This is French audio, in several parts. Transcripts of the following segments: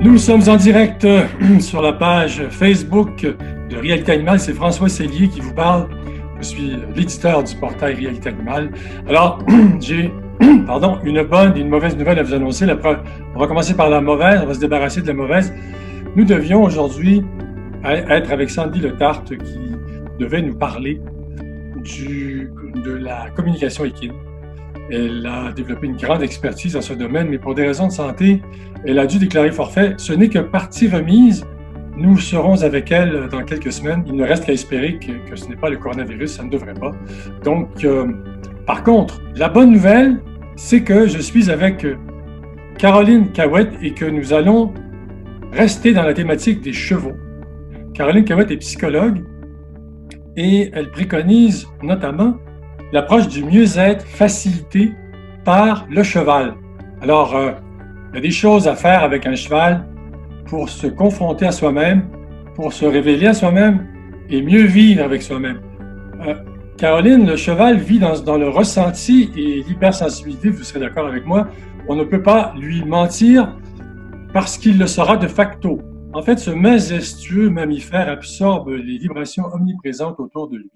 Nous sommes en direct sur la page Facebook de Réalité Animale. C'est François Cellier qui vous parle. Je suis l'éditeur du portail Réalité Animale. Alors, j'ai une bonne et une mauvaise nouvelle à vous annoncer. On va commencer par la mauvaise, on va se débarrasser de la mauvaise. Nous devions aujourd'hui être avec Sandy Letarte qui devait nous parler de la communication équine. Elle a développé une grande expertise dans ce domaine, mais pour des raisons de santé, elle a dû déclarer forfait. Ce n'est que partie remise. Nous serons avec elle dans quelques semaines. Il ne reste qu'à espérer que ce n'est pas le coronavirus, ça ne devrait pas. Donc, par contre, la bonne nouvelle, c'est que je suis avec Caroline Cahouette et que nous allons rester dans la thématique des chevaux. Caroline Cahouette est psychologue et elle préconise notamment l'approche du mieux-être facilité par le cheval. Alors, il y a des choses à faire avec un cheval pour se confronter à soi-même, pour se révéler à soi-même et mieux vivre avec soi-même. Caroline, le cheval vit dans le ressenti et l'hypersensibilité, vous serez d'accord avec moi, on ne peut pas lui mentir parce qu'il le saura de facto. En fait, ce majestueux mammifère absorbe les vibrations omniprésentes autour de lui.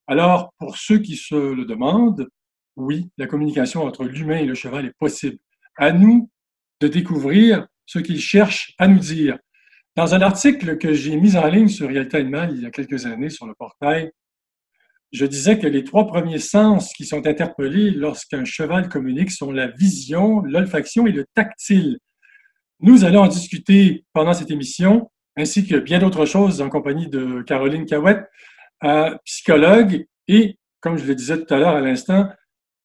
Alors, pour ceux qui se le demandent, oui, la communication entre l'humain et le cheval est possible. À nous de découvrir ce qu'il cherche à nous dire. Dans un article que j'ai mis en ligne sur Réalité Animale il y a quelques années sur le portail, je disais que les 3 premiers sens qui sont interpellés lorsqu'un cheval communique sont la vision, l'olfaction et le tactile. Nous allons en discuter pendant cette émission, ainsi que bien d'autres choses en compagnie de Caroline Cahouette, psychologue et, comme je le disais tout à l'heure à l'instant,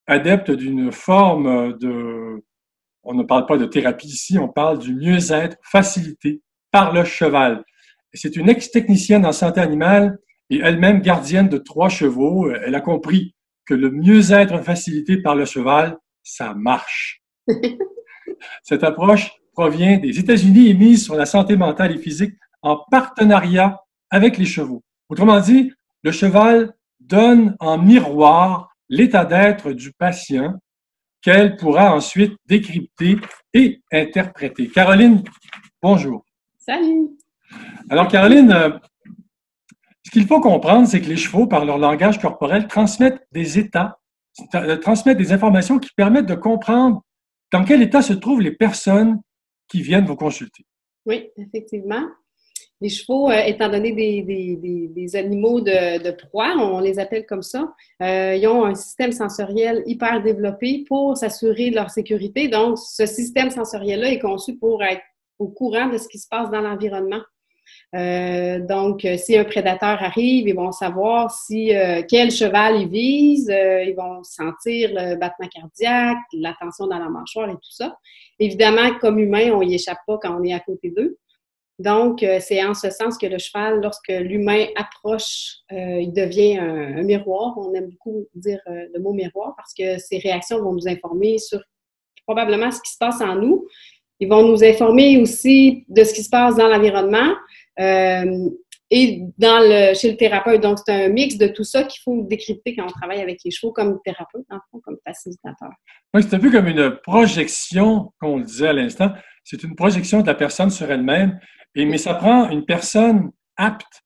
adepte d'une forme de... On ne parle pas de thérapie ici, on parle du mieux-être facilité par le cheval. C'est une ex-technicienne en santé animale et elle-même gardienne de 3 chevaux. Elle a compris que le mieux-être facilité par le cheval, ça marche. Cette approche provient des États-Unis et mise sur la santé mentale et physique en partenariat avec les chevaux. Autrement dit, le cheval donne en miroir l'état d'être du patient qu'elle pourra ensuite décrypter et interpréter. Caroline, bonjour. Salut. Alors, Caroline, ce qu'il faut comprendre, c'est que les chevaux, par leur langage corporel, transmettent des états, transmettent des informations qui permettent de comprendre dans quel état se trouvent les personnes qui viennent vous consulter. Oui, effectivement. Les chevaux, étant donné des animaux de proie, on les appelle comme ça, ils ont un système sensoriel hyper développé pour s'assurer de leur sécurité. Donc, ce système sensoriel-là est conçu pour être au courant de ce qui se passe dans l'environnement. Donc, si un prédateur arrive, ils vont savoir quel cheval ils visent, ils vont sentir le battement cardiaque, la tension dans la mâchoire et tout ça. Évidemment, comme humain, on n'y échappe pas quand on est à côté d'eux. Donc, c'est en ce sens que le cheval, lorsque l'humain approche, il devient un miroir. On aime beaucoup dire le mot miroir parce que ces réactions vont nous informer sur probablement ce qui se passe en nous. Ils vont nous informer aussi de ce qui se passe dans l'environnement et chez le thérapeute. Donc, c'est un mix de tout ça qu'il faut décrypter quand on travaille avec les chevaux comme thérapeute, en fond, comme facilitateur. Oui, c'est un peu comme une projection, comme on le disait à l'instant. C'est une projection de la personne sur elle-même. Mais ça prend une personne apte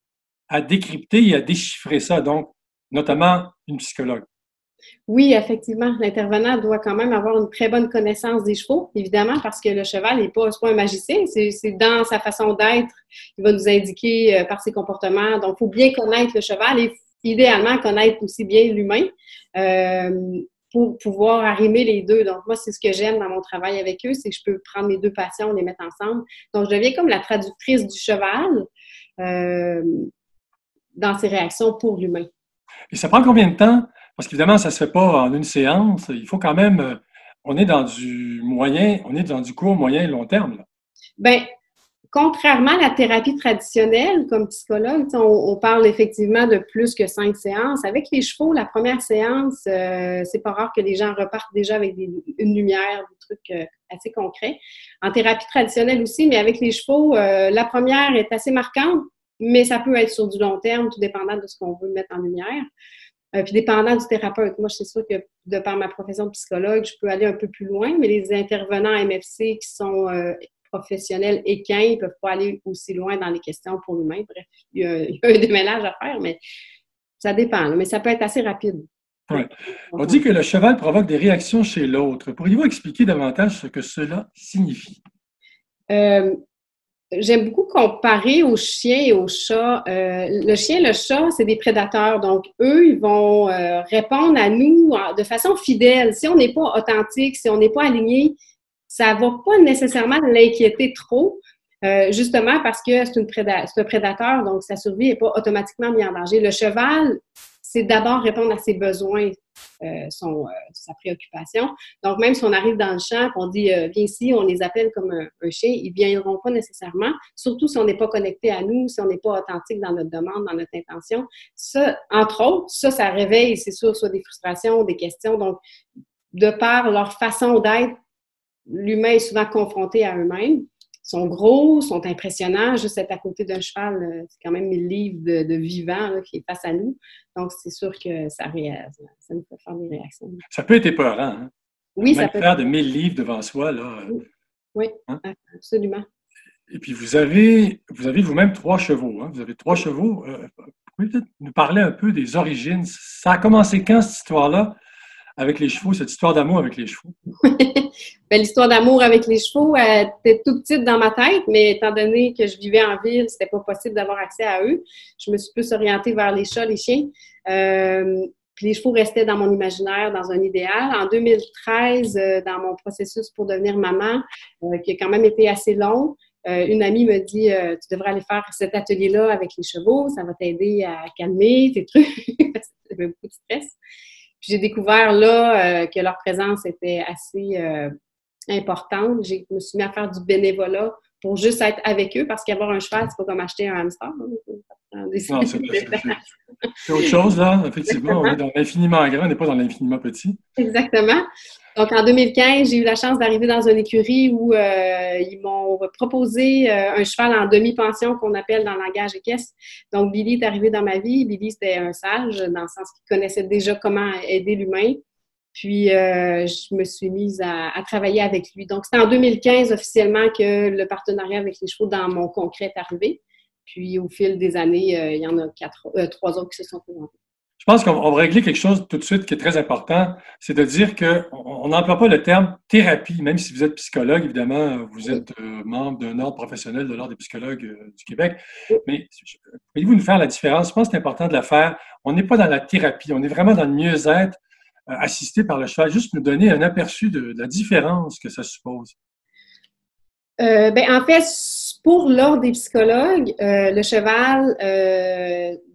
à décrypter et à déchiffrer ça, donc notamment une psychologue. Oui, effectivement, l'intervenant doit quand même avoir une très bonne connaissance des chevaux, évidemment, parce que le cheval n'est pas un magicien, c'est dans sa façon d'être, il va nous indiquer par ses comportements. Donc, il faut bien connaître le cheval et idéalement connaître aussi bien l'humain pour pouvoir arrimer les deux. Donc, moi, c'est ce que j'aime dans mon travail avec eux, c'est que je peux prendre mes 2 patients, les mettre ensemble. Donc, je deviens comme la traductrice du cheval dans ses réactions pour l'humain. Et ça prend combien de temps? Parce qu'évidemment, ça ne se fait pas en une séance. Il faut quand même, on est dans du court, moyen et long terme. Bien, contrairement à la thérapie traditionnelle, comme psychologue, on parle effectivement de plus que 5 séances. Avec les chevaux, la première séance, c'est pas rare que les gens repartent déjà avec une lumière, des trucs assez concrets. En thérapie traditionnelle aussi, mais avec les chevaux, la première est assez marquante, mais ça peut être sur du long terme, tout dépendant de ce qu'on veut mettre en lumière. Puis dépendant du thérapeute. Moi, c'est sûr que de par ma profession de psychologue, je peux aller un peu plus loin, mais les intervenants MFC qui sont professionnels équins, ils ne peuvent pas aller aussi loin dans les questions pour l'humain. Bref, il y a un déménage à faire, mais ça dépend. Là, mais ça peut être assez rapide. Ouais. On dit que le cheval provoque des réactions chez l'autre. Pourriez-vous expliquer davantage ce que cela signifie? J'aime beaucoup comparer aux chiens et aux chats. Le chien et le chat, c'est des prédateurs. Donc, eux, ils vont répondre à nous de façon fidèle. Si on n'est pas authentique, si on n'est pas aligné, ça ne va pas nécessairement l'inquiéter trop, justement parce que c'est un prédateur, donc sa survie n'est pas automatiquement mise en danger. Le cheval, c'est d'abord répondre à ses besoins, sa préoccupation. Donc, même si on arrive dans le champ et on dit « viens ici », on les appelle comme un chien, ils ne viendront pas nécessairement, surtout si on n'est pas connecté à nous, si on n'est pas authentique dans notre demande, dans notre intention. Ça, entre autres, ça réveille, c'est sûr, soit des frustrations, des questions. Donc, de par leur façon d'être, l'humain est souvent confronté à eux-mêmes. Ils sont gros, sont impressionnants. Juste être à côté d'un cheval, c'est quand même 1000 livres de vivant là, qui est face à nous. Donc, c'est sûr que ça nous fait faire des réactions. Ça peut être épeurant, hein? Oui, même ça peut faire de 1000 livres devant soi, là. Oui, hein? Absolument. Et puis, vous avez vous-même 3 chevaux. Hein? Vous avez 3 chevaux. Vous pouvez peut-être nous parler un peu des origines. Ça a commencé quand, cette histoire-là, avec les chevaux, cette histoire d'amour avec les chevaux? Bien, l'histoire d'amour avec les chevaux était tout petite dans ma tête, mais étant donné que je vivais en ville, c'était pas possible d'avoir accès à eux. Je me suis plus orientée vers les chats, les chiens. Puis les chevaux restaient dans mon imaginaire, dans un idéal. En 2013, dans mon processus pour devenir maman, qui a quand même été assez long, une amie me dit tu devrais aller faire cet atelier-là avec les chevaux, ça va t'aider à calmer tes trucs. J'avais beaucoup de stress. Puis j'ai découvert là que leur présence était assez importante. Je me suis mis à faire du bénévolat pour juste être avec eux, parce qu'avoir un cheval, c'est pas comme acheter un hamster. Non, c'est autre chose, là. Effectivement, on est dans l'infiniment grand, on n'est pas dans l'infiniment petit. Exactement. Donc, en 2015, j'ai eu la chance d'arriver dans une écurie où ils m'ont proposé un cheval en demi-pension qu'on appelle dans le langage équestre. Donc, Billy est arrivé dans ma vie. Billy, c'était un sage, dans le sens qu'il connaissait déjà comment aider l'humain. Puis, je me suis mise à travailler avec lui. Donc, c'était en 2015 officiellement que le partenariat avec les chevaux dans mon concret est arrivé. Puis, au fil des années, il y en a 3 autres qui se sont présentés. Je pense qu'on va régler quelque chose tout de suite qui est très important, c'est de dire qu'on n'emploie pas le terme thérapie, même si vous êtes psychologue, évidemment, vous êtes membre d'un ordre professionnel de l'Ordre des psychologues du Québec. Mais pouvez-vous nous faire la différence? Je pense que c'est important de la faire. On n'est pas dans la thérapie, on est vraiment dans le mieux-être assisté par le cheval. Juste nous donner un aperçu de la différence que ça suppose. En fait, pour l'Ordre des psychologues, le cheval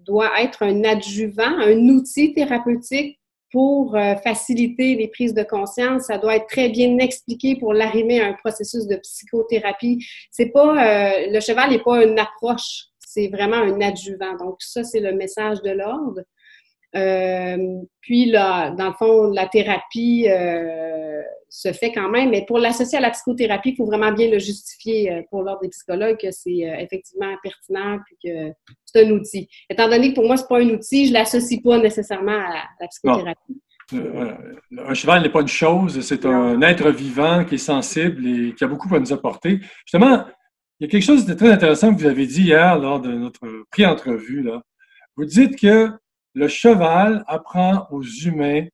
doit être un adjuvant, un outil thérapeutique pour faciliter les prises de conscience. Ça doit être très bien expliqué pour l'arrimer à un processus de psychothérapie. C'est pas le cheval n'est pas une approche, c'est vraiment un adjuvant. Donc ça, c'est le message de l'Ordre. Puis là, dans le fond, la thérapie se fait quand même, mais pour l'associer à la psychothérapie, il faut vraiment bien le justifier pour l'Ordre des psychologues que c'est effectivement pertinent et que c'est un outil. Étant donné que pour moi, c'est pas un outil, je l'associe pas nécessairement à la psychothérapie. Un cheval n'est pas une chose, c'est un être vivant qui est sensible et qui a beaucoup à nous apporter. Justement, il y a quelque chose de très intéressant que vous avez dit hier lors de notre pré-entrevue, là. Vous dites que le cheval apprend aux humains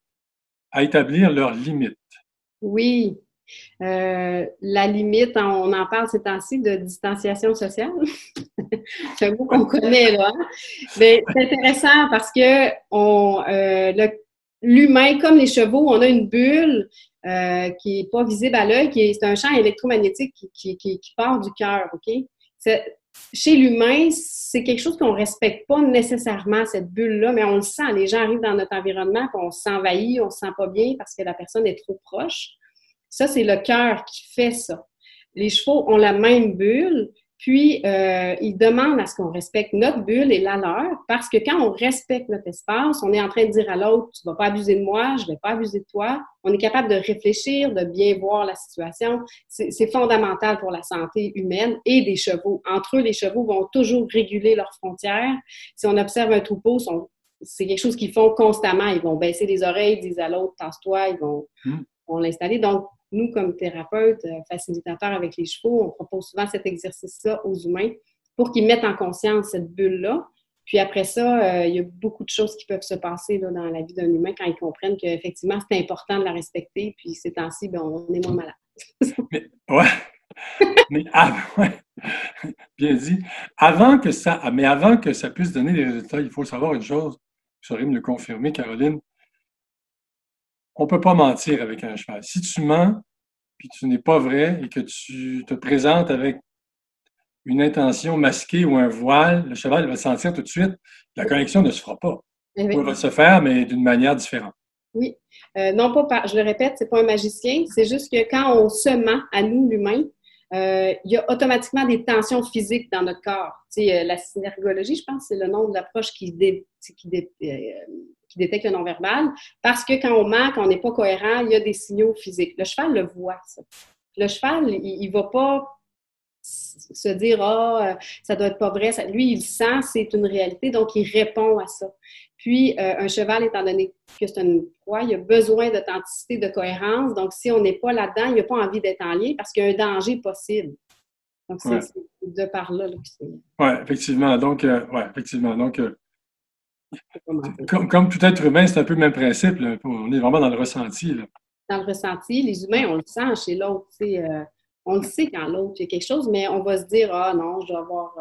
à établir leurs limites. Oui. La limite, on en parle ces temps-ci de distanciation sociale. C'est un mot qu'on connaît, là. Mais c'est intéressant parce que l'humain, comme les chevaux, on a une bulle qui n'est pas visible à l'œil, c'est un champ électromagnétique qui part du cœur, OK? Chez l'humain, c'est quelque chose qu'on ne respecte pas nécessairement, cette bulle-là, mais on le sent. Les gens arrivent dans notre environnement, puis on s'envahit, on ne se sent pas bien parce que la personne est trop proche. Ça, c'est le cœur qui fait ça. Les chevaux ont la même bulle, puis ils demandent à ce qu'on respecte notre bulle et la leur, parce que quand on respecte notre espace, on est en train de dire à l'autre, tu ne vas pas abuser de moi, je ne vais pas abuser de toi. On est capable de réfléchir, de bien voir la situation. C'est fondamental pour la santé humaine et des chevaux. Entre eux, les chevaux vont toujours réguler leurs frontières. Si on observe un troupeau, c'est quelque chose qu'ils font constamment. Ils vont baisser les oreilles, disent à l'autre, tasse-toi, ils vont l'installer. Donc, nous, comme thérapeutes, facilitateurs avec les chevaux, on propose souvent cet exercice-là aux humains pour qu'ils mettent en conscience cette bulle-là. Puis après ça, il y a beaucoup de choses qui peuvent se passer là, dans la vie d'un humain quand ils comprennent qu'effectivement, c'est important de la respecter. Puis ces temps-ci, ben, on est moins malade. Ouais, mais ouais, bien dit. Avant que ça puisse donner des résultats, il faut savoir une chose. Vous saurez me le confirmer, Caroline. On ne peut pas mentir avec un cheval. Si tu mens, puis tu n'es pas vrai et que tu te présentes avec une intention masquée ou un voile, le cheval va le sentir tout de suite. La connexion ne se fera pas. Oui. Elle va se faire, mais d'une manière différente. Oui. Non pas par, je le répète, c'est pas un magicien. C'est juste que quand on se ment à nous, l'humain, il y a automatiquement des tensions physiques dans notre corps. Tu sais, la synergologie, je pense, c'est le nom de l'approche qui détecte le non-verbal. Parce que quand on ment, quand on n'est pas cohérent, il y a des signaux physiques. Le cheval le voit, ça. Le cheval, il ne va pas se dire « Ah, ça doit être pas vrai ». Lui, il sent, c'est une réalité, donc il répond à ça. Puis, un cheval, étant donné que c'est une proie, il a besoin d'authenticité, de cohérence. Donc, si on n'est pas là-dedans, il n'a pas envie d'être en lien parce qu'il y a un danger possible. Donc, c'est de par là, que c'est... Oui, effectivement. Donc, comme tout être humain, c'est un peu le même principe. Là. On est vraiment dans le ressenti. Là. Dans le ressenti, les humains, on le sent chez l'autre. On le sait quand l'autre, il y a quelque chose, mais on va se dire « Ah non, je dois avoir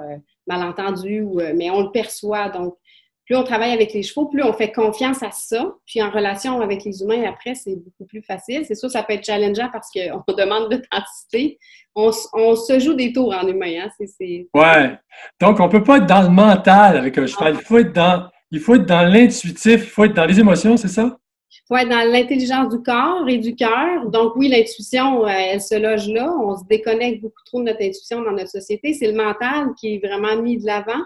malentendu. » Mais on le perçoit. Donc, plus on travaille avec les chevaux, plus on fait confiance à ça. Puis en relation avec les humains, après, c'est beaucoup plus facile. C'est sûr, ça peut être challengeant parce qu'on demande d'authenticité. On se joue des tours en humain. Hein? Ouais. Donc, on ne peut pas être dans le mental avec un cheval. Il faut être dans l'intuitif, il faut être dans les émotions, c'est ça? Il faut être dans l'intelligence du corps et du cœur. Donc oui, l'intuition, elle se loge là. On se déconnecte beaucoup trop de notre intuition dans notre société. C'est le mental qui est vraiment mis de l'avant.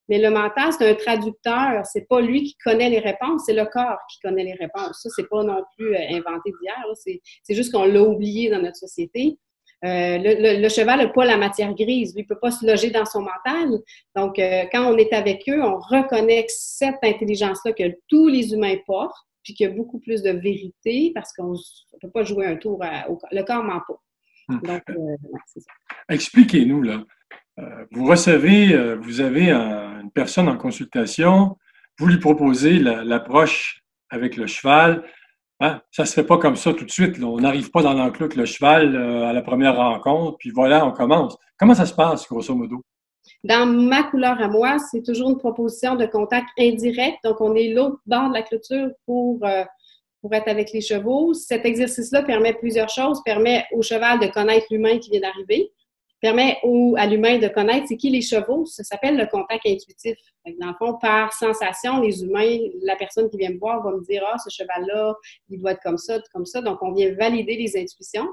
Mais le mental, c'est un traducteur. C'est pas lui qui connaît les réponses, c'est le corps qui connaît les réponses. Ça, c'est pas non plus inventé d'hier. C'est juste qu'on l'a oublié dans notre société. Le cheval n'a pas la matière grise. Lui, il ne peut pas se loger dans son mental. Donc, quand on est avec eux, on reconnaît cette intelligence-là que tous les humains portent, puis qu'il y a beaucoup plus de vérité parce qu'on ne peut pas jouer un tour le corps ment pas. Donc, c'est ça. Expliquez-nous, là. Vous avez une personne en consultation, vous lui proposez l'approche avec le cheval. Hein? Ça ne se fait pas comme ça tout de suite. Là. On n'arrive pas dans l'enclos avec le cheval à la première rencontre, puis voilà, on commence. Comment ça se passe, grosso modo? Dans ma couleur à moi, c'est toujours une proposition de contact indirect. Donc, on est l'autre bord de la clôture pour être avec les chevaux. Cet exercice-là permet plusieurs choses. Permet au cheval de connaître l'humain qui vient d'arriver. Permet à l'humain de connaître c'est qui les chevaux. Ça s'appelle le contact intuitif. Dans le fond, par sensation, les humains, la personne qui vient me voir va me dire « Ah, ce cheval-là, il doit être comme ça, comme ça. » Donc, on vient valider les intuitions.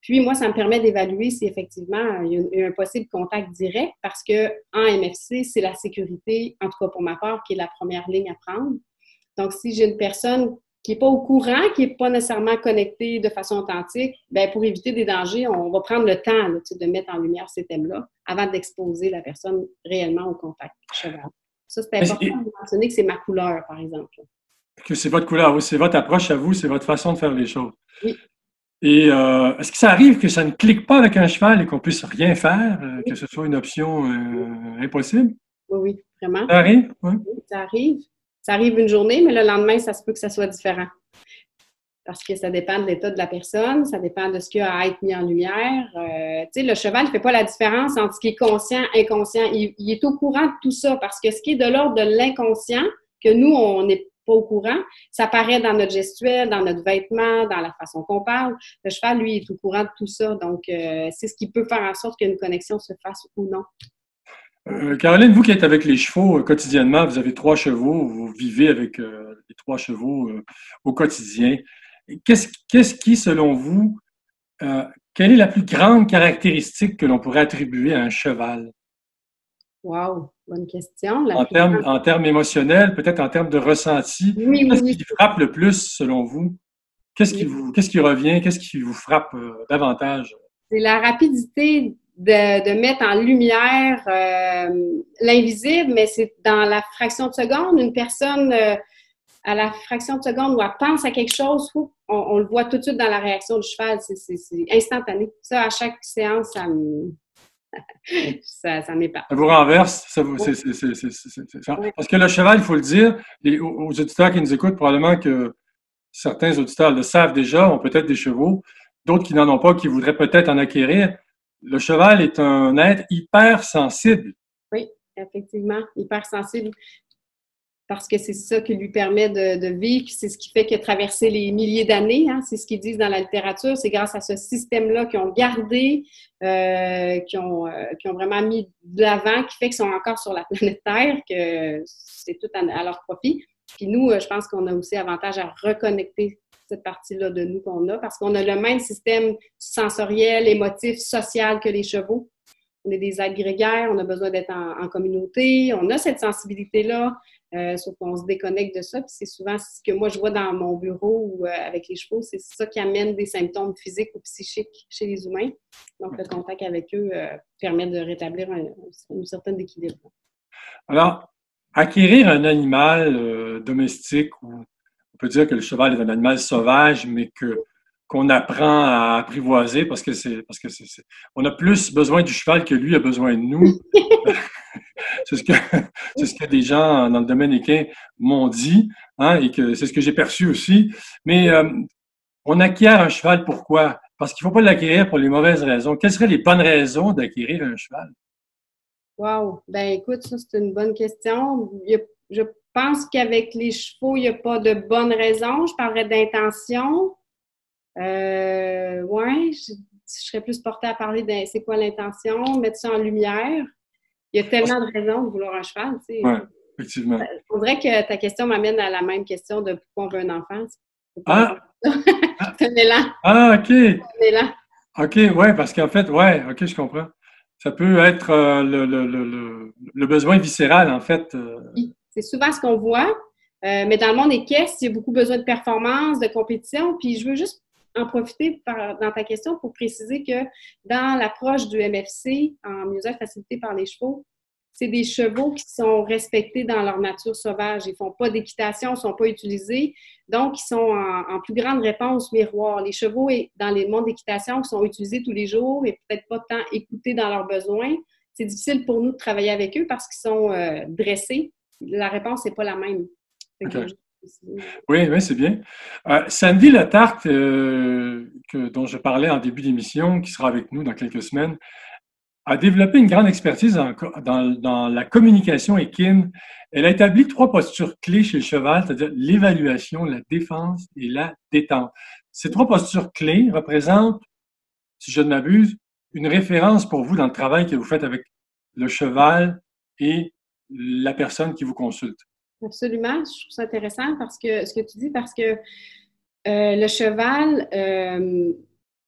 Puis, moi, ça me permet d'évaluer si effectivement il y a un possible contact direct parce qu'en MFC, c'est la sécurité, en tout cas pour ma part, qui est la première ligne à prendre. Donc, si j'ai une personne qui n'est pas au courant, qui n'est pas nécessairement connectée de façon authentique, bien, pour éviter des dangers, on va prendre le temps là, de mettre en lumière ces thèmes-là avant d'exposer la personne réellement au contact cheval. Ça, c'est important de mentionner que c'est ma couleur, par exemple. Que c'est votre couleur, oui, c'est votre approche à vous, c'est votre façon de faire les choses. Oui. Et est-ce que ça arrive que ça ne clique pas avec un cheval et qu'on puisse rien faire, que ce soit une option impossible? Oui, vraiment. Ça arrive? Oui. Oui, ça arrive. Ça arrive une journée, mais le lendemain, ça se peut que ça soit différent. Parce que ça dépend de l'état de la personne, ça dépend de ce qu'il y a à être mis en lumière. Tu sais, le cheval ne fait pas la différence entre ce qui est conscient et inconscient. Il est au courant de tout ça parce que ce qui est de l'ordre de l'inconscient, que nous, on n'est pas au courant, ça paraît dans notre gestuelle, dans notre vêtement, dans la façon qu'on parle. Le cheval, lui, est au courant de tout ça. Donc, c'est ce qui peut faire en sorte qu'une connexion se fasse ou non. Caroline, vous qui êtes avec les chevaux quotidiennement, vous avez 3 chevaux, vous vivez avec les 3 chevaux au quotidien. Qu'est-ce qui, selon vous, quelle est la plus grande caractéristique que l'on pourrait attribuer à un cheval? Wow, bonne question. En termes émotionnels, peut-être en termes de ressenti. Oui, qu'est-ce qui frappe le plus, selon vous? Qu'est-ce qui revient? Qu'est-ce qui vous frappe davantage? C'est la rapidité de mettre en lumière l'invisible, mais c'est dans la fraction de seconde, une personne à la fraction de seconde où elle pense à quelque chose, on le voit tout de suite dans la réaction du cheval. C'est instantané. Ça, à chaque séance, ça m'épate. Ça vous renverse. Parce que le cheval, il faut le dire, aux auditeurs qui nous écoutent, probablement que certains auditeurs le savent déjà, ont peut-être des chevaux, d'autres qui n'en ont pas, qui voudraient peut-être en acquérir. Le cheval est un être hyper sensible. Oui, effectivement, hyper sensible. Parce que c'est ça qui lui permet de vivre, c'est ce qui fait qu'il a traversé les milliers d'années, hein, c'est ce qu'ils disent dans la littérature, c'est grâce à ce système-là qu'ils ont gardé, qui ont vraiment mis de l'avant, qui fait qu'ils sont encore sur la planète Terre, que c'est tout à leur profit. Puis nous, je pense qu'on a aussi avantage à reconnecter cette partie-là de nous qu'on a, parce qu'on a le même système sensoriel, émotif, social que les chevaux. On est des êtres grégaires, on a besoin d'être en communauté, on a cette sensibilité-là, sauf qu'on se déconnecte de ça. Puis c'est souvent ce que moi je vois dans mon bureau ou avec les chevaux, c'est ça qui amène des symptômes physiques ou psychiques chez les humains. Donc le contact avec eux permet de rétablir un certain équilibre. Alors, acquérir un animal domestique, ou on peut dire que le cheval est un animal sauvage, mais qu'on apprend à apprivoiser parce que on a plus besoin du cheval que lui a besoin de nous. C'est ce que des gens dans le domaine équin m'ont dit, hein, et que c'est ce que j'ai perçu aussi. Mais on acquiert un cheval pourquoi? Parce qu'il ne faut pas l'acquérir pour les mauvaises raisons. Quelles seraient les bonnes raisons d'acquérir un cheval? Wow! Ben écoute, ça c'est une bonne question. Je pense qu'avec les chevaux, il n'y a pas de bonnes raisons. Je parlerais d'intention. Ouais, je serais plus portée à parler de c'est quoi l'intention, mettre ça en lumière. Il y a tellement de raisons de vouloir un cheval, tu sais. Oui, effectivement. On dirait que ta question m'amène à la même question de pourquoi on veut un enfant. C'est un élan. Ah, OK. Un élan. OK, ouais, parce qu'en fait, ouais, OK, je comprends. Ça peut être le besoin viscéral, en fait. Oui, c'est souvent ce qu'on voit. Mais dans le monde équestre, il y a beaucoup besoin de performance, de compétition. Puis je veux juste en profiter dans ta question pour préciser que dans l'approche du MFC, en mieux-être facilité par les chevaux, c'est des chevaux qui sont respectés dans leur nature sauvage. Ils ne font pas d'équitation, ils ne sont pas utilisés. Donc, ils sont en plus grande réponse miroir. Les chevaux dans les mondes d'équitation qui sont utilisés tous les jours et peut-être pas tant écoutés dans leurs besoins, c'est difficile pour nous de travailler avec eux parce qu'ils sont dressés. La réponse n'est pas la même. Okay. Oui, oui, c'est bien. Sandy Letarte, dont je parlais en début d'émission, qui sera avec nous dans quelques semaines, a développé une grande expertise dans la communication équine. Elle a établi 3 postures clés chez le cheval, c'est-à-dire l'évaluation, la défense et la détente. Ces 3 postures clés représentent, si je ne m'abuse, une référence pour vous dans le travail que vous faites avec le cheval et la personne qui vous consulte. Absolument, je trouve ça intéressant parce que ce que tu dis, parce que le cheval,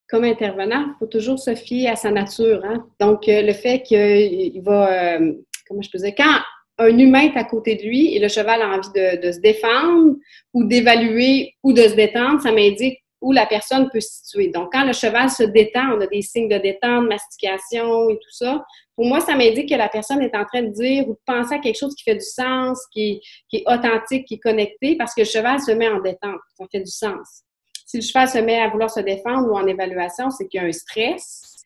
comme intervenant, il faut toujours se fier à sa nature. Hein? Donc, le fait qu'il va, comment je peux dire, quand un humain est à côté de lui et le cheval a envie de se défendre ou d'évaluer ou de se détendre, ça m'indique où la personne peut se situer. Donc, quand le cheval se détend, on a des signes de détente, mastication et tout ça. Pour moi, ça m'indique que la personne est en train de dire ou de penser à quelque chose qui fait du sens, qui est authentique, qui est connecté, parce que le cheval se met en détente. Ça fait du sens. Si le cheval se met à vouloir se défendre ou en évaluation, c'est qu'il y a un stress,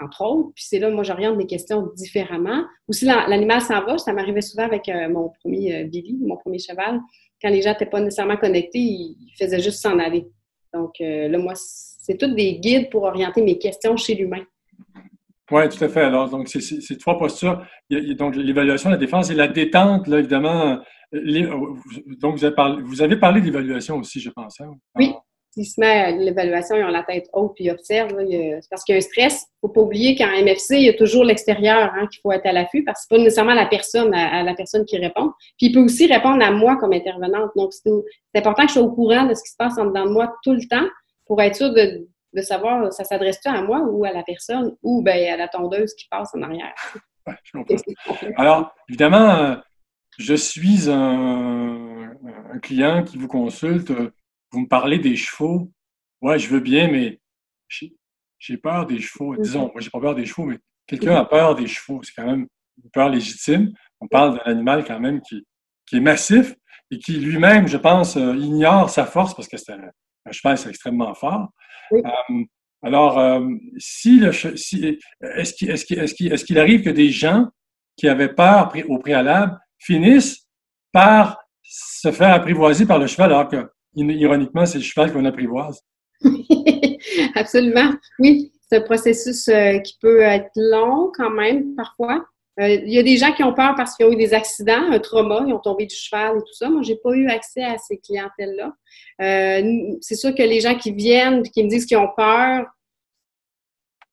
entre autres. Puis c'est là, moi, j'oriente mes questions différemment. Ou si l'animal s'en va, ça m'arrivait souvent avec mon premier Billy, mon premier cheval. Quand les gens n'étaient pas nécessairement connectés, ils faisaient juste s'en aller. Donc là, moi, c'est tous des guides pour orienter mes questions chez l'humain. Oui, tout à fait. Alors, donc, c'est 3 postures. Il y a donc l'évaluation, la défense et la détente, là, évidemment. Donc, vous avez parlé d'évaluation aussi, je pense. Hein? Oui. S'ils se mettent à l'évaluation, ils ont la tête haute puis ils observent. C'est parce qu'il y a un stress. Il ne faut pas oublier qu'en MFC, il y a toujours l'extérieur qu'il faut être à l'affût parce que ce n'est pas nécessairement la personne à la personne qui répond. Puis il peut aussi répondre à moi comme intervenante. Donc, c'est important que je sois au courant de ce qui se passe en dedans de moi tout le temps pour être sûr de savoir ça s'adresse-tu à moi ou à la personne ou à la tondeuse qui passe en arrière. Ouais, je comprends. Alors, évidemment, je suis un client qui vous consulte. Vous me parlez des chevaux. Ouais, je veux bien, mais j'ai peur des chevaux. Disons, moi, j'ai pas peur des chevaux, mais quelqu'un a peur des chevaux. C'est quand même une peur légitime. On parle d'un animal quand même qui est massif, et qui lui-même, je pense, ignore sa force parce que c'est un cheval, c'est extrêmement fort. Oui. Alors, est-ce qu'il arrive que des gens qui avaient peur au préalable finissent par se faire apprivoiser par le cheval, alors que, ironiquement, c'est le cheval qu'on apprivoise? Absolument. Oui, c'est un processus qui peut être long quand même, parfois. Il y a des gens qui ont peur parce qu'ils ont eu des accidents, un trauma, ils ont tombé du cheval et tout ça. Moi, j'ai pas eu accès à ces clientèles-là. C'est sûr que les gens qui viennent et qui me disent qu'ils ont peur,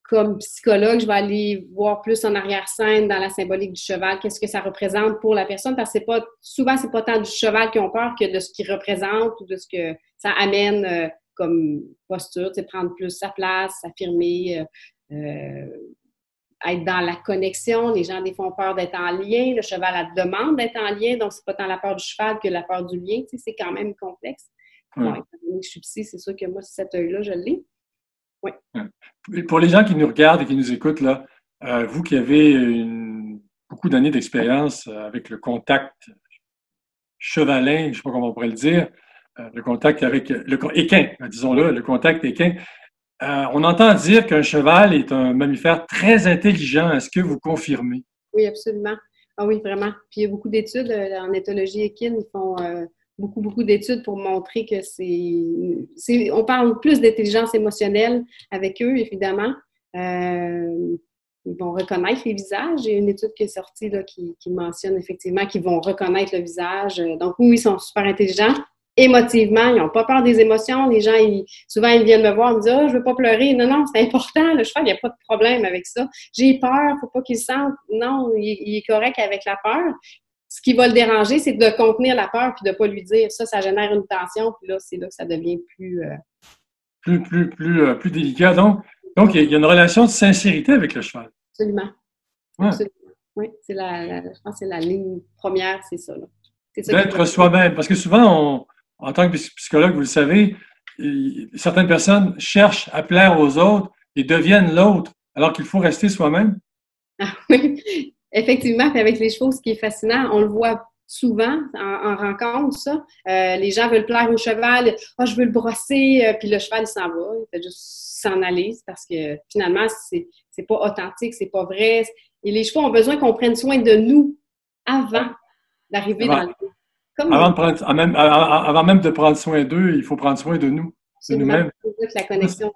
comme psychologue, je vais aller voir plus en arrière-scène dans la symbolique du cheval, qu'est-ce que ça représente pour la personne, parce que souvent, c'est pas tant du cheval qu'ils ont peur que de ce qu'il représente ou de ce que ça amène comme posture, prendre plus sa place, s'affirmer, être dans la connexion. Les gens, des fois, ont peur d'être en lien. Le cheval a demande d'être en lien, donc c'est pas tant la peur du cheval que la peur du lien. C'est quand même complexe. Bon, étant donné que je suis psy, c'est sûr que moi, cet œil-là, je l'ai. Oui. Pour les gens qui nous regardent et qui nous écoutent, là, vous qui avez beaucoup d'années d'expérience avec le contact chevalin, je ne sais pas comment on pourrait le dire, le contact avec le équin, disons-le, le contact équin. On entend dire qu'un cheval est un mammifère très intelligent. Est-ce que vous confirmez? Oui, absolument. Ah oui, vraiment. Puis il y a beaucoup d'études en éthologie équine. Ils font beaucoup d'études pour montrer que on parle plus d'intelligence émotionnelle avec eux, évidemment. Ils vont reconnaître les visages. Il y a une étude qui est sortie là, qui mentionne effectivement qu'ils vont reconnaître le visage. Donc oui, ils sont super intelligents. Émotivement, ils n'ont pas peur des émotions. Les gens, souvent, ils viennent me voir et me disent « Ah, je ne veux pas pleurer. » Non, non, c'est important. Le cheval, il n'y a pas de problème avec ça. J'ai peur, il ne faut pas qu'il sente. Non, il est correct avec la peur. Ce qui va le déranger, c'est de contenir la peur puis de ne pas lui dire. Ça génère une tension. Puis là, c'est là que ça devient plus délicat. Donc, il y a une relation de sincérité avec le cheval. Absolument. Ouais. Absolument. Oui, je pense que c'est la ligne première, c'est ça. Là. D'être soi-même. Parce que souvent, en tant que psychologue, vous le savez, certaines personnes cherchent à plaire aux autres et deviennent l'autre, alors qu'il faut rester soi-même. Ah oui, effectivement. Puis avec les chevaux, ce qui est fascinant, on le voit souvent en rencontre, ça. Les gens veulent plaire au cheval. « Ah, je veux le brosser. » Puis le cheval, il s'en va. Il fait juste s'en aller parce que finalement, c'est pas authentique, c'est pas vrai. Et les chevaux ont besoin qu'on prenne soin de nous avant d'arriver dans le... Avant même de prendre soin d'eux, il faut prendre soin de nous, de nous-mêmes. La connexion,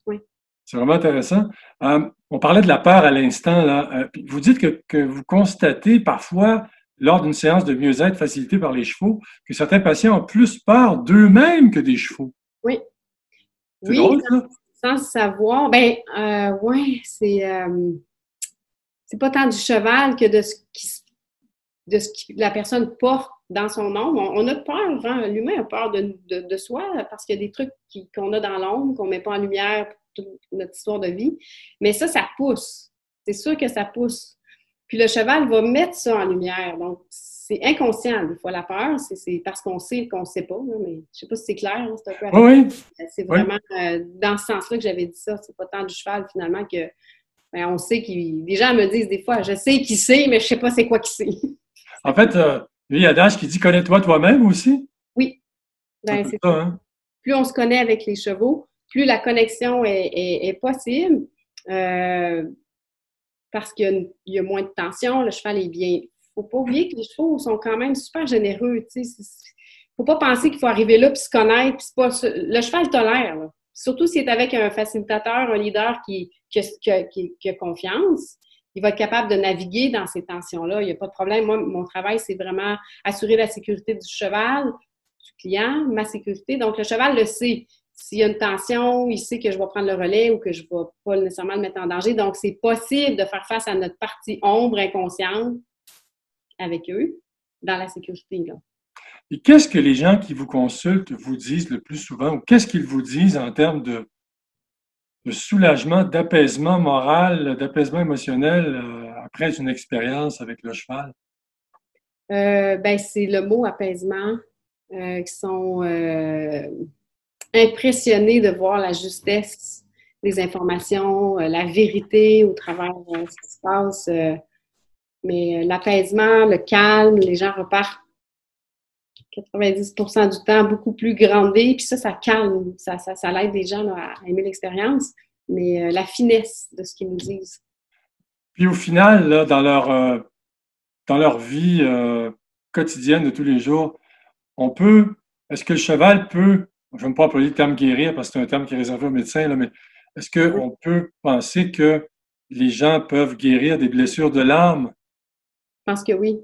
oui. C'est vraiment intéressant. On parlait de la peur à l'instant. Là. Vous dites que vous constatez parfois, lors d'une séance de mieux-être facilitée par les chevaux, que certains patients ont plus peur d'eux-mêmes que des chevaux. Oui. C'est drôle, ça? Sans savoir. Oui, c'est pas tant du cheval que de ce que la personne porte dans son ombre. On a peur, hein? L'humain a peur de soi parce qu'il y a des trucs qu'on a dans l'ombre, qu'on ne met pas en lumière pour toute notre histoire de vie. Mais ça pousse. C'est sûr que ça pousse. Puis le cheval va mettre ça en lumière. Donc, c'est inconscient, des fois, la peur. C'est parce qu'on sait qu'on ne sait pas. Là, mais je ne sais pas si c'est clair. Hein, c'est un peu oui. C'est vraiment dans ce sens-là que j'avais dit ça. C'est pas tant du cheval, finalement, que on sait qu'il... Les gens me disent des fois, je sais qui sait, mais je ne sais pas c'est quoi qui sait. En fait, il y a d'âge qui dit « Connais-toi toi-même aussi ». Oui. C'est ça. Hein? Plus on se connaît avec les chevaux, plus la connexion est possible parce qu'il y a moins de tension. Le cheval est bien... Il ne faut pas oublier que les chevaux sont quand même super généreux. Il ne faut pas penser qu'il faut arriver là puis se connaître. Puis pas... Le cheval tolère. Là. Surtout s'il est avec un facilitateur, un leader qui a confiance. Il va être capable de naviguer dans ces tensions-là. Il n'y a pas de problème. Moi, mon travail, c'est vraiment assurer la sécurité du cheval, du client, ma sécurité. Donc, le cheval le sait. S'il y a une tension, il sait que je vais prendre le relais ou que je ne vais pas nécessairement le mettre en danger. Donc, c'est possible de faire face à notre partie ombre inconsciente avec eux dans la sécurité. Là. Et qu'est-ce que les gens qui vous consultent vous disent le plus souvent? Ou qu'est-ce qu'ils vous disent en termes de soulagement, d'apaisement moral, d'apaisement émotionnel après une expérience avec le cheval? C'est le mot apaisement, qui sont impressionnés de voir la justesse des informations, la vérité au travers de ce qui se passe. Mais l'apaisement, le calme, les gens repartent 90% du temps, beaucoup plus grandé. Puis ça calme. Ça l'aide les gens là, à aimer l'expérience. Mais la finesse de ce qu'ils nous disent. Puis au final, là, dans leur vie quotidienne de tous les jours, est-ce que le cheval peut, je ne vais pas employer le terme guérir parce que c'est un terme qui est réservé aux médecins, là, mais est-ce qu'on peut penser que les gens peuvent guérir des blessures de l'âme? Je pense que oui.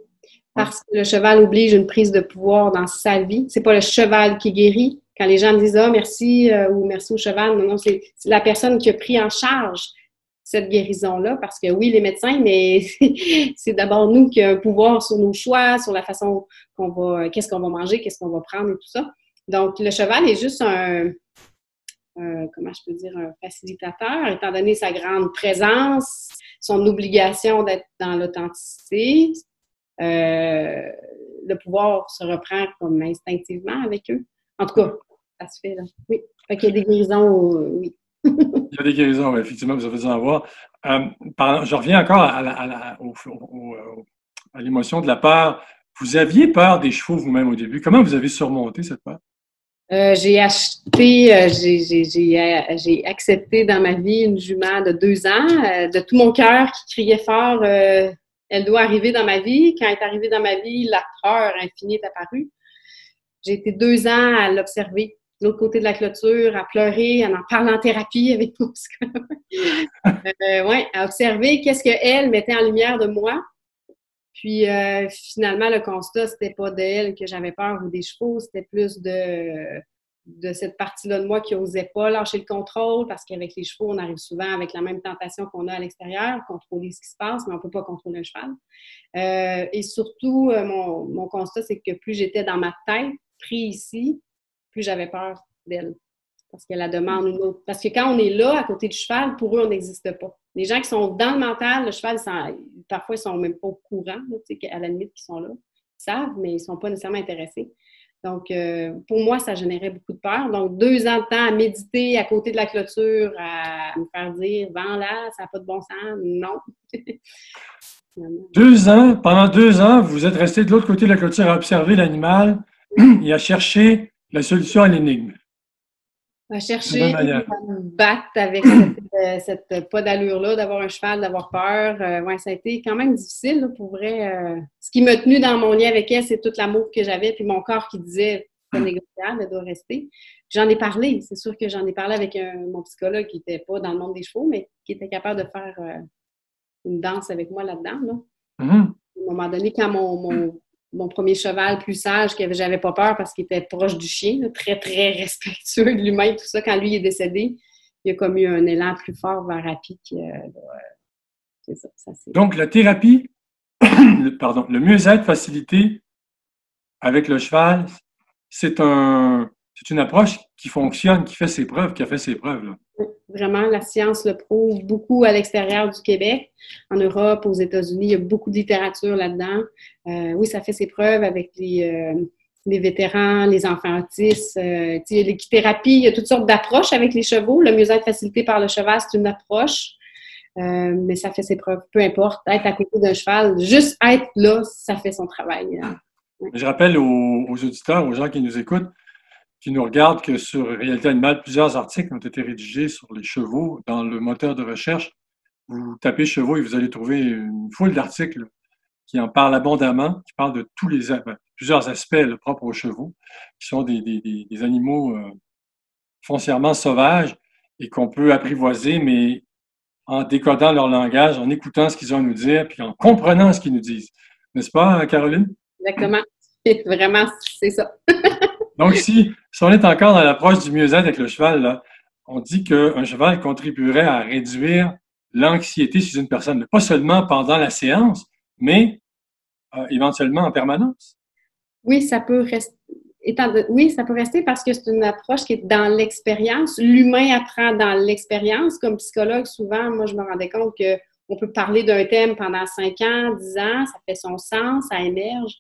Parce que le cheval oblige une prise de pouvoir dans sa vie. C'est pas le cheval qui guérit. Quand les gens me disent « Ah, merci » ou « Merci au cheval », non, c'est la personne qui a pris en charge cette guérison-là. Parce que oui, les médecins, mais c'est d'abord nous qui avons un pouvoir sur nos choix, sur la façon qu'est-ce qu'on va manger, qu'est-ce qu'on va prendre et tout ça. Donc, le cheval est juste comment je peux dire, un facilitateur, étant donné sa grande présence, son obligation d'être dans l'authenticité. Le pouvoir se reprend comme instinctivement avec eux. En tout cas, ça se fait, là. Oui. Fait qu'il y a des guérisons, oui. Il y a des guérisons, oui, effectivement, vous avez dû en voir. Je reviens encore à l'émotion de la peur. Vous aviez peur des chevaux vous-même au début. Comment vous avez surmonté cette peur? J'ai accepté dans ma vie une jument de 2 ans, de tout mon cœur, qui criait fort elle doit arriver dans ma vie. Quand elle est arrivée dans ma vie, la peur infinie est apparue. J'ai été 2 ans à l'observer, de l'autre côté de la clôture, à pleurer, à en parler en thérapie avec mon psychologue. Ouais, à observer qu'est-ce qu'elle mettait en lumière de moi. Puis finalement, le constat, c'était pas d'elle que j'avais peur ou des chevaux, c'était plus de cette partie-là de moi qui n'osait pas lâcher le contrôle, parce qu'avec les chevaux, on arrive souvent avec la même tentation qu'on a à l'extérieur, contrôler ce qui se passe, mais on ne peut pas contrôler un cheval. Et surtout, mon constat, c'est que plus j'étais dans ma tête, pris ici, plus j'avais peur d'elle. Parce qu'elle la demande une autre. Parce que quand on est là, à côté du cheval, pour eux, on n'existe pas. Les gens qui sont dans le mental, le cheval, parfois, ils ne sont même pas au courant, là, à la limite, qu'ils sont là. Ils savent, mais ils ne sont pas nécessairement intéressés. Donc, pour moi, ça générait beaucoup de peur. Donc, 2 ans de temps à méditer à côté de la clôture, à me faire dire « Vends-la, ça n'a pas de bon sens. » Non. 2 ans, pendant 2 ans, vous êtes resté de l'autre côté de la clôture à observer l'animal et à chercher la solution à l'énigme. À chercher à me battre avec cette pas d'allure-là, d'avoir un cheval, d'avoir peur. Ouais, ça a été quand même difficile, là, pour vrai. Ce qui m'a tenu dans mon lien avec elle, c'est tout l'amour que j'avais, puis mon corps qui disait « c'est négociable, elle doit rester ». J'en ai parlé, c'est sûr que j'en ai parlé avec mon psychologue qui n'était pas dans le monde des chevaux, mais qui était capable de faire une danse avec moi là-dedans. Là. À un moment donné, quand mon premier cheval plus sage, que j'avais pas peur parce qu'il était proche du chien, là, très, très respectueux de l'humain, tout ça, quand lui est décédé, il y a comme eu un élan plus fort vers Happy. C'est ça. Donc, la thérapie, le mieux-être facilité avec le cheval, c'est une approche qui fonctionne, qui a fait ses preuves. Là. Vraiment, la science le prouve beaucoup à l'extérieur du Québec. En Europe, aux États-Unis, il y a beaucoup de littérature là-dedans. Oui, ça fait ses preuves avec les vétérans, les enfants autistes. Il y a l'équithérapie, il y a toutes sortes d'approches avec les chevaux. Le mieux-être facilité par le cheval, c'est une approche. Mais ça fait ses preuves. Peu importe, être à côté d'un cheval, juste être là, ça fait son travail. Ouais. Je rappelle aux auditeurs, aux gens qui nous écoutent, qui nous regardent, que sur Réalité Animale, plusieurs articles ont été rédigés sur les chevaux dans le moteur de recherche. Vous tapez chevaux et vous allez trouver une foule d'articles qui en parlent abondamment, qui parlent de plusieurs aspects propres aux chevaux, qui sont des animaux foncièrement sauvages et qu'on peut apprivoiser, mais en décodant leur langage, en écoutant ce qu'ils ont à nous dire, puis en comprenant ce qu'ils nous disent. N'est-ce pas, Caroline? Exactement. Vraiment, c'est ça. Donc, si on est encore dans l'approche du mieux-être avec le cheval, là, on dit qu'un cheval contribuerait à réduire l'anxiété chez une personne, pas seulement pendant la séance, mais éventuellement en permanence. Oui, ça peut rester. Oui, ça peut rester parce que c'est une approche qui est dans l'expérience. L'humain apprend dans l'expérience. Comme psychologue, souvent, moi, je me rendais compte qu'on peut parler d'un thème pendant 5 ans, 10 ans, ça fait son sens, ça émerge.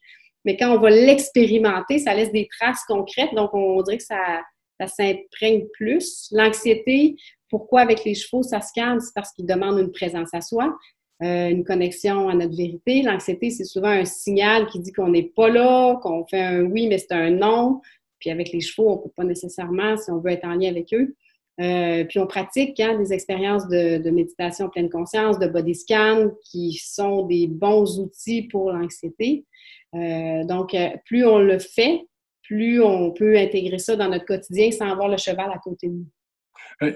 Mais quand on va l'expérimenter, ça laisse des traces concrètes. Donc, on dirait que ça s'imprègne plus. L'anxiété, pourquoi avec les chevaux, ça se calme? C'est parce qu'ils demandent une présence à soi. une connexion à notre vérité. L'anxiété, c'est souvent un signal qui dit qu'on n'est pas là, qu'on fait un oui, mais c'est un non. Puis avec les chevaux, on ne peut pas nécessairement si on veut être en lien avec eux. Puis on pratique des expériences de méditation pleine conscience, de body scan, qui sont des bons outils pour l'anxiété. Donc, plus on le fait, plus on peut intégrer ça dans notre quotidien sans avoir le cheval à côté de nous.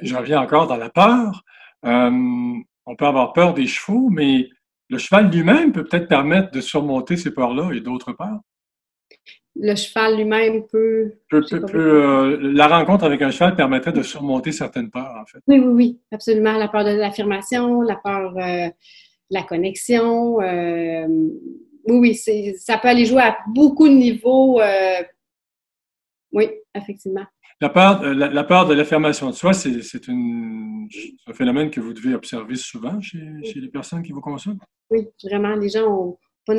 Je reviens encore dans la peur. On peut avoir peur des chevaux, mais le cheval lui-même peut peut-être permettre de surmonter ces peurs-là et d'autres peurs. Le cheval lui-même peut... La rencontre avec un cheval permettrait de surmonter certaines peurs, en fait. Oui, oui, oui, absolument. La peur de l'affirmation, la peur de la connexion. Oui, ça peut aller jouer à beaucoup de niveaux. Oui, effectivement. La peur de l'affirmation de soi, c'est un phénomène que vous devez observer souvent chez les personnes qui vous consultent? Oui, vraiment. Les gens sont pas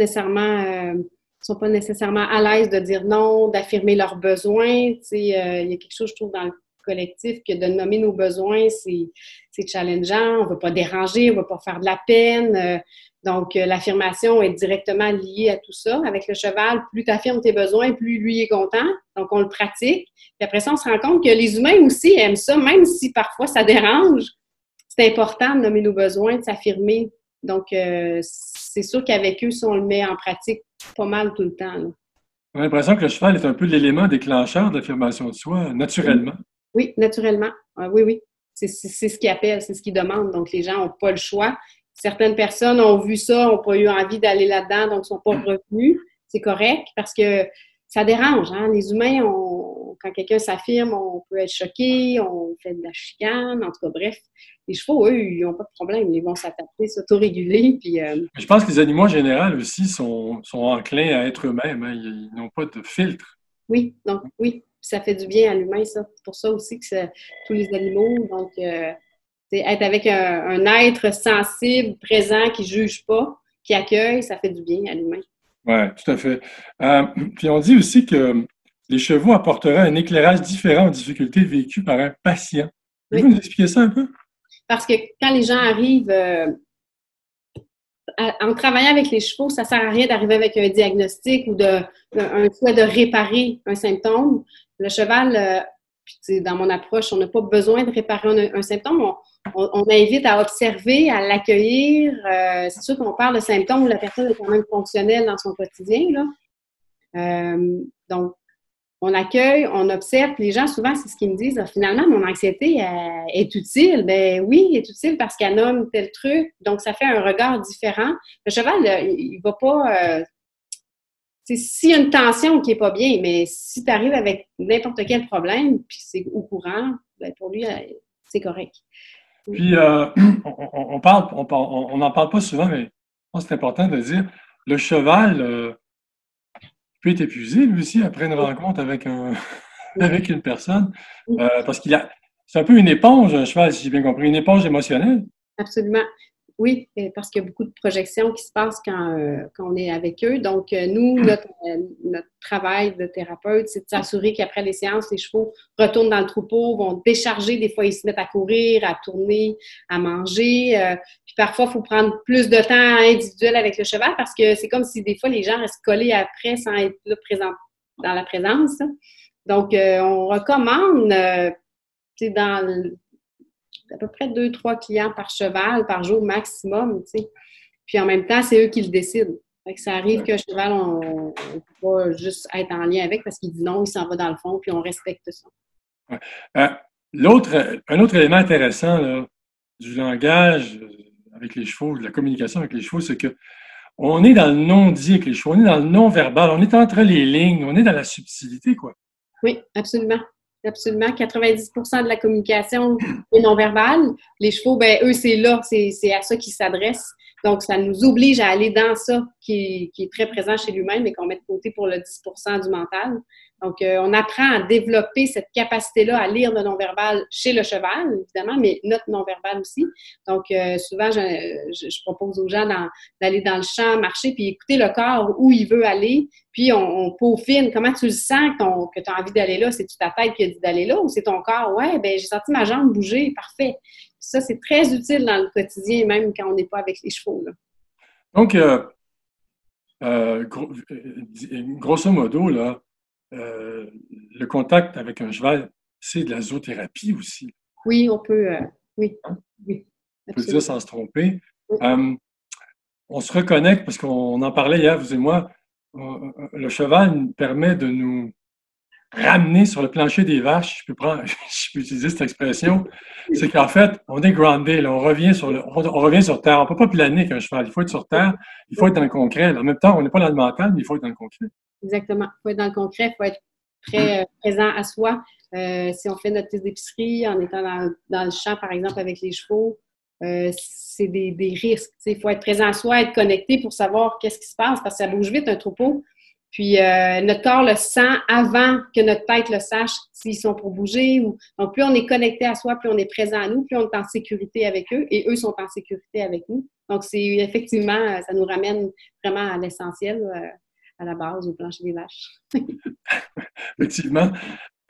nécessairement à l'aise de dire non, d'affirmer leurs besoins. Il y a quelque chose, je trouve, dans le collectif que de nommer nos besoins, c'est challengeant. On ne veut pas déranger, on ne veut pas faire de la peine. Donc, l'affirmation est directement liée à tout ça. Avec le cheval, plus tu affirmes tes besoins, plus lui est content. Donc, on le pratique. Puis après ça, on se rend compte que les humains aussi aiment ça, même si parfois ça dérange. C'est important de nommer nos besoins, de s'affirmer. Donc, c'est sûr qu'avec eux, si on le met en pratique pas mal tout le temps. Là. On a l'impression que le cheval est un peu l'élément déclencheur de l'affirmation de soi, naturellement. Oui, naturellement. Oui, oui. C'est ce qu'ils appellent, c'est ce qu'ils demandent. Donc, les gens n'ont pas le choix. Certaines personnes ont vu ça, n'ont pas eu envie d'aller là-dedans, donc ne sont pas revenus. C'est correct parce que ça dérange. Hein? Les humains, quand quelqu'un s'affirme, on peut être choqué, on fait de la chicane, en tout cas, bref. Les chevaux, eux, ils n'ont pas de problème. Ils vont s'adapter, s'autoréguler. Puis, Je pense que les animaux en général aussi sont enclins à être eux-mêmes. Hein? Ils n'ont pas de filtre. Oui, donc oui. Ça fait du bien à l'humain, ça. C'est pour ça aussi que c'est tous les animaux. Donc, être avec un être sensible, présent, qui ne juge pas, qui accueille, ça fait du bien à l'humain. Oui, tout à fait. Puis on dit aussi que les chevaux apporteraient un éclairage différent aux difficultés vécues par un patient. Pouvez-vous nous expliquer ça un peu? Parce que quand les gens arrivent en travaillant avec les chevaux, ça ne sert à rien d'arriver avec un diagnostic ou un souhait de réparer un symptôme. Le cheval, dans mon approche, on n'a pas besoin de réparer un symptôme. On invite à observer, à l'accueillir. C'est sûr qu'on parle de symptômes où la personne est quand même fonctionnelle dans son quotidien. Là. Donc, on accueille, on observe. Les gens, souvent, c'est ce qu'ils me disent. Finalement, mon anxiété est utile. Ben oui, elle est utile parce qu'elle nomme tel truc. Donc, ça fait un regard différent. Le cheval, il va pas... s'il y a une tension qui n'est pas bien, mais si tu arrives avec n'importe quel problème, puis c'est au courant, ben pour lui, c'est correct. Puis, on n'en parle pas souvent, mais je pense que c'est important de dire, le cheval peut être épuisé, lui aussi, après une rencontre avec une personne, parce c'est un peu une éponge, un cheval, si j'ai bien compris, une éponge émotionnelle. Absolument. Oui, parce qu'il y a beaucoup de projections qui se passent quand on est avec eux. Donc, nous, notre travail de thérapeute, c'est de s'assurer qu'après les séances, les chevaux retournent dans le troupeau, vont décharger. Des fois, ils se mettent à courir, à tourner, à manger. Puis parfois, il faut prendre plus de temps individuel avec le cheval parce que c'est comme si des fois, les gens restent collés après sans être là présent dans la présence. Donc, on recommande, à peu près 2-3 clients par cheval, par jour maximum, tu sais. Puis en même temps, c'est eux qui le décident. Fait que ça arrive qu'un cheval, on ne peut pas juste être en lien avec parce qu'il dit non, il s'en va dans le fond, puis on respecte ça. Ouais. Un autre élément intéressant là, du langage avec les chevaux, de la communication avec les chevaux, c'est que on est dans le non-dit avec les chevaux, on est dans le non-verbal, on est entre les lignes, on est dans la subtilité, quoi. Oui, absolument. Absolument. 90% de la communication est non-verbale. Les chevaux, ben eux, c'est là, c'est à ça qu'ils s'adressent. Donc, ça nous oblige à aller dans ça qui est très présent chez lui-même et qu'on met de côté pour le 10% du mental. Donc, on apprend à développer cette capacité-là à lire le non-verbal chez le cheval, évidemment, mais notre non-verbal aussi. Donc, souvent, je propose aux gens d'aller dans le champ, marcher, puis écouter le corps où il veut aller, puis on peaufine. Comment tu le sens que tu as envie d'aller là? C'est-tu ta tête qui a dit d'aller là ou c'est ton corps? Ouais, ben j'ai senti ma jambe bouger, parfait. ça, c'est très utile dans le quotidien, même quand on n'est pas avec les chevaux, là. Donc, grosso modo, là, le contact avec un cheval, c'est de la zoothérapie aussi. Oui, on peut, oui, Hein? oui, On peut le dire absolument. sans se tromper. Oui, On se reconnecte, parce qu'on en parlait hier, vous et moi, le cheval nous permet de nous ramener sur le plancher des vaches, je peux utiliser cette expression, c'est qu'en fait, on est groundé, là, on revient sur terre. On ne peut pas planer avec un cheval. Il faut être sur terre, il faut être dans le concret. Là. En même temps, on n'est pas dans le mental, mais il faut être dans le concret. exactement. Il faut être dans le concret, il faut être très présent à soi. Si on fait notre liste d'épicerie en étant dans le champ, par exemple, avec les chevaux, c'est des risques. Il faut être présent à soi, être connecté pour savoir qu'est-ce qui se passe, parce que ça bouge vite, un troupeau. Puis notre corps le sent avant que notre tête le sache s'ils sont pour bouger. Donc, plus on est connecté à soi, plus on est présent à nous, plus on est en sécurité avec eux et eux sont en sécurité avec nous. Donc, c'est effectivement, ça nous ramène vraiment à l'essentiel, à la base, au plancher des vaches. Effectivement.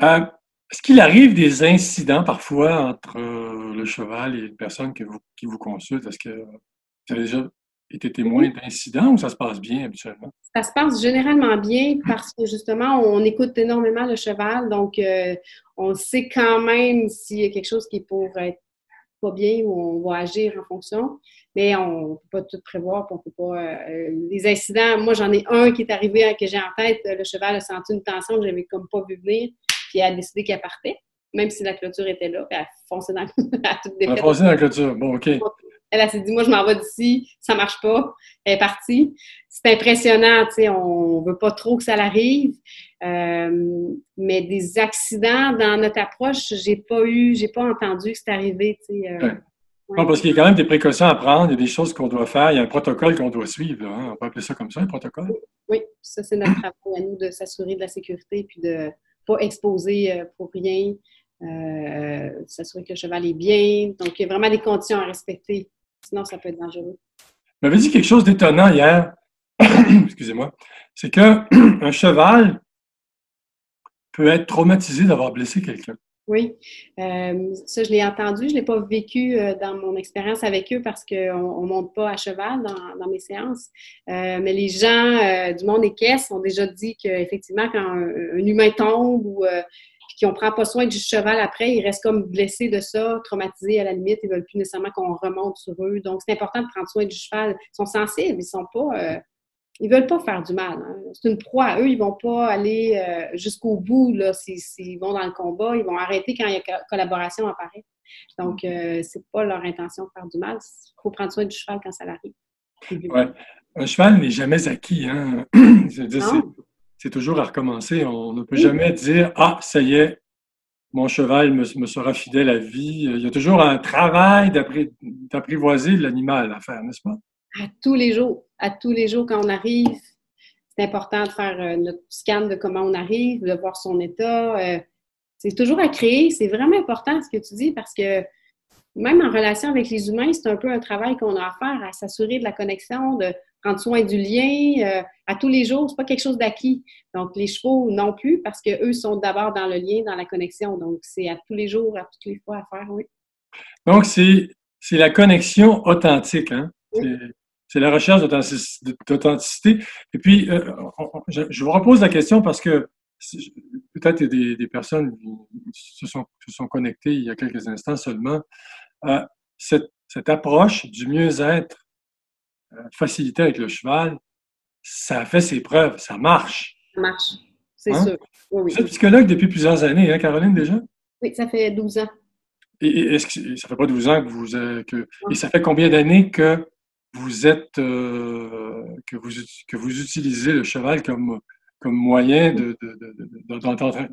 Est-ce qu'il arrive des incidents parfois entre le cheval et une personne qui vous consulte? Est-ce que vous avez déjà été témoin d'incidents ou ça se passe bien habituellement? Ça se passe généralement bien parce que justement, on écoute énormément le cheval, donc on sait quand même s'il y a quelque chose qui est pour être pas bien ou on va agir en fonction, mais on ne peut pas tout prévoir, puis on peut pas. Les incidents, moi j'en ai un qui est arrivé que j'ai en tête, le cheval a senti une tension que j'avais comme pas vu venir, puis elle a décidé qu'elle partait, même si la clôture était là, puis elle a foncé dans à toute On a défaite. foncé dans la clôture. Bon, OK. Elle s'est dit, moi, je m'en vais d'ici, ça marche pas. Elle est partie. C'est impressionnant, tu sais, on veut pas trop que ça l'arrive. Mais des accidents dans notre approche, j'ai pas entendu que c'est arrivé, tu sais. Ouais. Ouais. Non, parce qu'il y a quand même des précautions à prendre, il y a des choses qu'on doit faire, il y a un protocole qu'on doit suivre, là, hein. On peut appeler ça comme ça, un protocole. Oui, ça, c'est notre travail à nous de s'assurer de la sécurité puis de pas exposer pour rien, s'assurer que le cheval est bien. Donc, il y a vraiment des conditions à respecter. Sinon, ça peut être dangereux. Vous m'avez dit quelque chose d'étonnant hier, excusez-moi, c'est qu'un cheval peut être traumatisé d'avoir blessé quelqu'un. Oui, ça, je l'ai entendu. Je ne l'ai pas vécu dans mon expérience avec eux parce qu'on ne monte pas à cheval dans mes séances. Mais les gens du monde équestre ont déjà dit qu'effectivement, quand un humain tombe ou qu'on ne prend pas soin du cheval après, ils restent comme blessés de ça, traumatisés à la limite. Ils ne veulent plus nécessairement qu'on remonte sur eux. Donc, c'est important de prendre soin du cheval. Ils sont sensibles, ils sont pas... ils veulent pas faire du mal. Hein. C'est une proie. Eux, ils vont pas aller jusqu'au bout. Là, s'ils vont dans le combat, ils vont arrêter quand il y a collaboration apparaît. Donc, c'est pas leur intention de faire du mal. Il faut prendre soin du cheval quand ça arrive. Ouais. Un cheval n'est jamais acquis, hein. C'est toujours à recommencer. On ne peut jamais dire « Ah, ça y est, mon cheval me sera fidèle à vie. » Il y a toujours un travail d'apprivoiser l'animal à faire, n'est-ce pas? À tous les jours quand on arrive, c'est important de faire notre scan de comment on arrive, de voir son état. C'est toujours à créer. C'est vraiment important ce que tu dis parce que même en relation avec les humains, c'est un peu un travail qu'on a à faire, à s'assurer de la connexion, de prendre soin du lien à tous les jours. C'est pas quelque chose d'acquis. Donc, les chevaux non plus parce qu'eux sont d'abord dans le lien, dans la connexion. Donc, c'est à tous les jours, à toutes les fois à faire, oui. Donc, c'est la connexion authentique, hein? Oui. C'est la recherche d'authenticité. Et puis, je vous repose la question parce que peut-être des personnes qui se sont connectées il y a quelques instants seulement. Cette approche du mieux-être facilité avec le cheval, ça a fait ses preuves, ça marche. Ça marche, c'est Hein? sûr. Oui, Vous êtes oui. psychologue depuis plusieurs années, hein, Caroline, déjà? Oui, ça fait 12 ans. Et est-ce que ça fait pas 12 ans et ça fait combien d'années que vous êtes que vous utilisez le cheval comme moyen d'entrer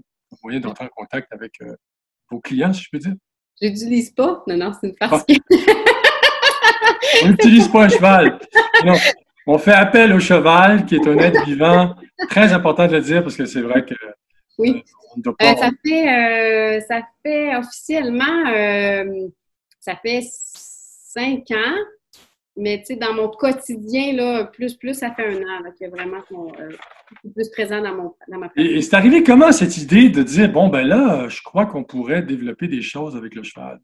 en contact avec vos clients, si je peux dire? Je l'utilise pas. Non, c'est une farce. Ah, on n'utilise pas un cheval. Non, on fait appel au cheval, qui est un être vivant. Très important de le dire parce que c'est vrai que Oui. on ne doit pas. Ça fait officiellement, ça fait 5 ans, mais tu sais, dans mon quotidien, là, plus, ça fait 1 an, là, que vraiment plus présent dans ma pratique. Et c'est arrivé comment cette idée de dire, bon, ben là, je crois qu'on pourrait développer des choses avec le cheval?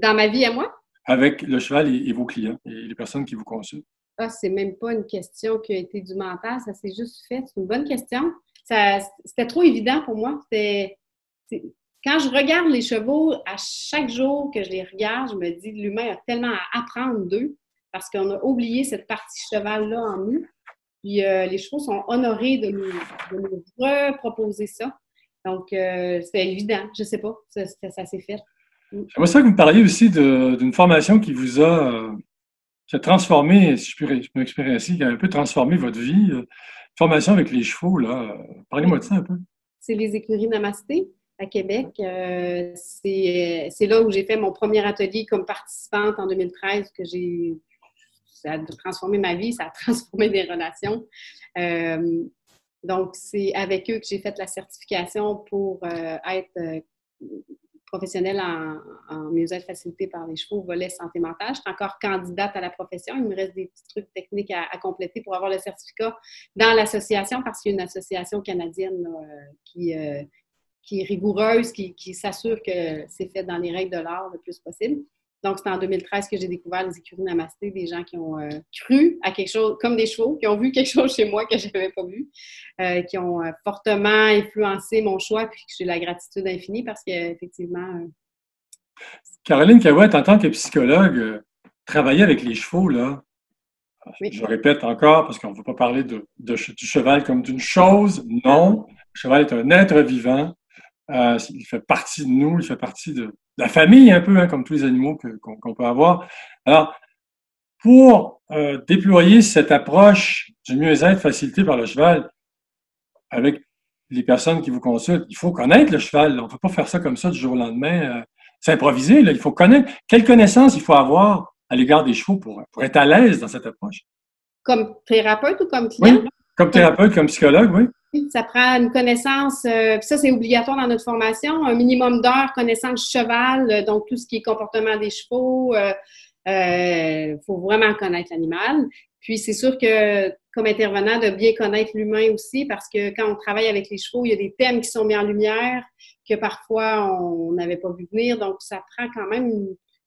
Dans ma vie à moi? avec le cheval et vos clients et les personnes qui vous consultent? Ah, c'est même pas une question qui a été du mental, ça s'est juste fait. C'est une bonne question. C'était trop évident pour moi. Quand je regarde les chevaux, à chaque jour que je les regarde, je me dis l'humain a tellement à apprendre d'eux parce qu'on a oublié cette partie cheval-là en nous. Puis les chevaux sont honorés de nous reproposer ça. Donc, c'était évident. Je sais pas, ça s'est fait. J'aimerais ça que vous me parliez aussi d'une formation qui a transformé, si je peux m'exprimer ainsi, qui a un peu transformé votre vie. Formation avec les chevaux, là. Parlez-moi de ça un peu. C'est les écuries Namasté à Québec. C'est là où j'ai fait mon premier atelier comme participante en 2013 ça a transformé ma vie, ça a transformé des relations. Donc, c'est avec eux que j'ai fait la certification pour être professionnelle en mieux-être facilité par les chevaux, volet santé mentale. Je suis encore candidate à la profession. Il me reste des petits trucs techniques à compléter pour avoir le certificat dans l'association parce qu'il y a une association canadienne qui est rigoureuse, qui s'assure que c'est fait dans les règles de l'art le plus possible. Donc, c'est en 2013 que j'ai découvert les écuries Namasté, des gens qui ont cru à quelque chose, comme des chevaux, qui ont vu quelque chose chez moi que je n'avais pas vu, qui ont fortement influencé mon choix, puis que j'ai la gratitude infinie parce qu'effectivement... Caroline Cahouette, en tant que psychologue, travailler avec les chevaux, là, Oui. je répète encore, parce qu'on ne veut pas parler du cheval comme d'une chose, non. Le cheval est un être vivant. Il fait partie de nous, il fait partie de la famille un peu, hein, comme tous les animaux qu'on peut avoir. Alors, pour déployer cette approche du mieux-être facilité par le cheval avec les personnes qui vous consultent, il faut connaître le cheval. On ne peut pas faire ça comme ça du jour au lendemain. C'est improvisé. Là. Il faut connaître. Quelle connaissance il faut avoir à l'égard des chevaux pour être à l'aise dans cette approche? Comme thérapeute ou comme client? Oui, comme thérapeute, comme psychologue, oui. Ça prend une connaissance, ça c'est obligatoire dans notre formation, un minimum d'heures connaissance cheval, donc tout ce qui est comportement des chevaux, faut vraiment connaître l'animal. Puis c'est sûr que comme intervenant, de bien connaître l'humain aussi, parce que quand on travaille avec les chevaux, il y a des thèmes qui sont mis en lumière que parfois on n'avait pas vu venir, donc ça prend quand même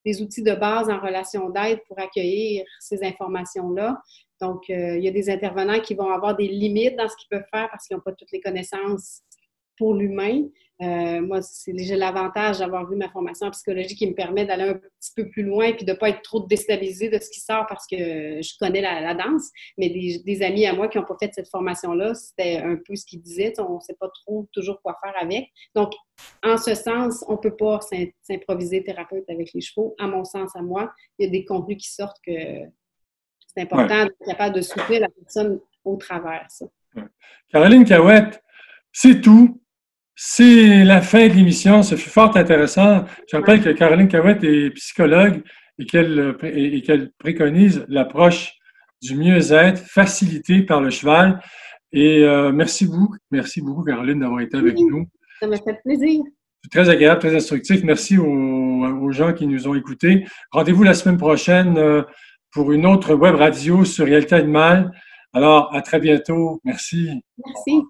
des outils de base en relation d'aide pour accueillir ces informations-là. Donc, il y a des intervenants qui vont avoir des limites dans ce qu'ils peuvent faire parce qu'ils n'ont pas toutes les connaissances pour l'humain. Moi, j'ai l'avantage d'avoir vu ma formation en psychologie qui me permet d'aller un petit peu plus loin et de ne pas être trop déstabilisée de ce qui sort parce que je connais la danse. Mais des amis à moi qui n'ont pas fait cette formation-là, c'était un peu ce qu'ils disaient. On ne sait pas trop toujours quoi faire avec. Donc, en ce sens, on ne peut pas s'improviser thérapeute avec les chevaux. À mon sens, à moi, il y a des contenus qui sortent que c'est important d'être capable de soutenir la personne au travers ça. Ouais. Caroline Cahouette, c'est tout. C'est la fin de l'émission. Ce fut fort intéressant. Je rappelle que Caroline Cahouette est psychologue et qu'elle préconise l'approche du mieux-être facilité par le cheval. Et merci beaucoup, Caroline, d'avoir été avec nous. Ça m'a fait plaisir. C'est très agréable, très instructif. Merci aux gens qui nous ont écoutés. Rendez-vous la semaine prochaine pour une autre web radio sur Réalité Animale. Alors, à très bientôt. Merci. Merci.